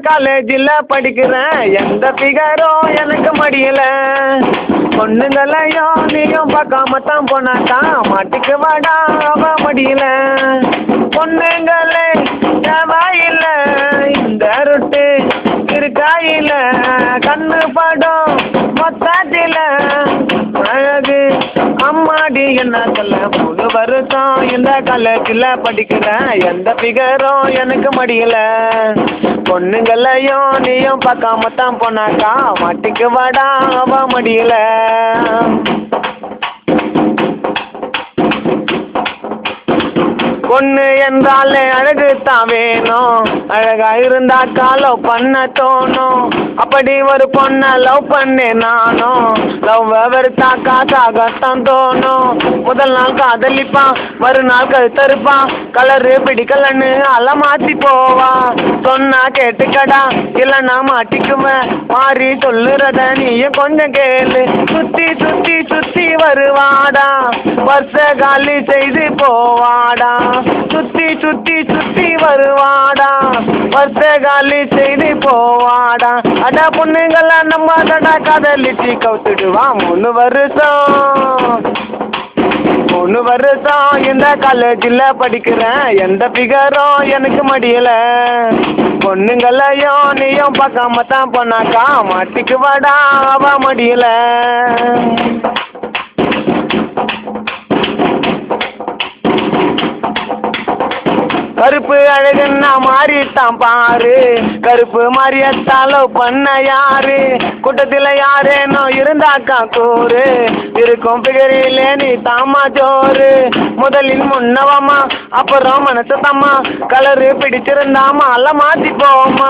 காலேஜில் படிக்கிறேன், எந்த ஃபிகரும் எனக்கு மடியல. பொண்ணுங்களையும் நீயும் பார்க்காம தான் போனாக்கா மாட்டிக்கு வாடா அவ மடியல. பொண்ணுங்களே தேவையில்ல இந்த ரொட்டு இருக்காயில, கண்ணு படம் மொத்தத்தில அழகு அம்மாடி என்ன சொல்ல. 3 வருஷம் இந்த காலேஜில் படிக்கிறேன், எந்த ஃபிகரும் எனக்கு மடியல. பொண்ணுங்களையும் நீயும் பார்க்காம தான் போனாக்கா மாட்டிக்கு வாடா அவ மடியல. பொண்ணு என்றாலே அழகு தான் வேணும், அழகா இருந்தாக்கா லவ் பண்ண தோணும். அப்படி ஒரு பொண்ணை லவ் பண்ணே நானும், லவ் வெறுத்தாக்கா சாகத்தான் தோணும். முதல் நாள் காதலிப்பான், மறுநாள் கழுத்தறுப்பான், கலரு பிடிக்கலன்னு அலமாத்தி போவான். சொன்னா கேட்டுக்கடா இல்லைன்னா மாட்டிக்குவேன், மாறி சொல்லுறத நீயும் கொஞ்சம் கேளு. சுத்தி சுத்தி சுத்தி வருவாடா, வருஷ காலி செய்து போவாடா. சுத்தி சுத்தி சுத்தி வருவாடா, வருஷ காலி செய்து போவாடா. அட பொண்ணுங்கள நம்ம தடா காதலிச்சு கவுத்துடுவான். 3 வருஷம் இந்த காலேஜில் படிக்கிறேன், எந்த ஃபிகரும் எனக்கு மடியல. பொண்ணுங்களையும் நீயும் பார்க்காம தான் போனாக்கா மாட்டிக்கு வாடா அவ மடியல. கருப்பு அழகுன்னா மாறிட்டான் பாரு, கருப்பு மாறியத்தான் லவ் பண்ண யாரு. கூட்டத்தில் யாரேனோ இருந்தாக்கா கூறு, இருக்கும் பிகரிலே நீ தாமா ஜோறு. முதலில் முன்னவம்மா அப்புறம் மனசு தம்மா, கலரு பிடிச்சிருந்தாமா அல்ல மாத்தி போமா.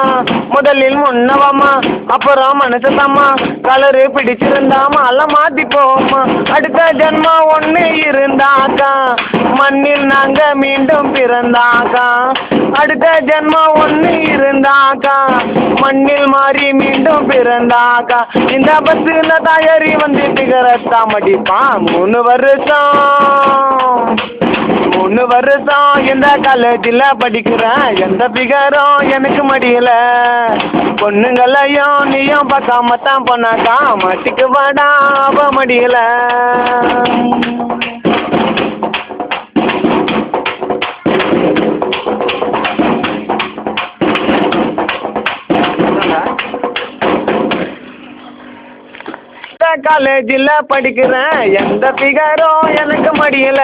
முதலில் முன்னவம்மா அப்புறம் மனசு தம்மா, கலரு பிடிச்சிருந்தாமா அல்ல மாத்தி போமா. அடுத்த ஜென்மம் ஒன்று இருந்தாக்கா மண்ணில் நாங்க மீண்டும் பிறந்தாக்கா. அடுத்த ஜென்மம் ஒன்று இருந்தாக்கா மண்ணில் மாறி மீண்டும் பிறந்தாக்கா. இந்த பஸ்ஸில் தயாரி வந்து பிகரத்தா மடிப்பான். 3 வருஷம் இந்த காலேஜில் படிக்கிறேன், எந்த பிகரும் எனக்கு மடியல. பொண்ணுங்களையும் நீயும் பார்க்காம தான் போனாக்கா மாட்டிக்கு வாடா அவ மடியல. காலேஜில் படிக்கிறேன், எந்த ஃபிகரும் எனக்கு மடியல.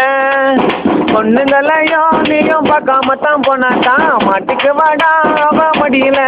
பொண்ணுங்களையும் நீயும் பார்க்காம தான் போனாக்கா மாட்டிக்கு வாடா அவ மடியல.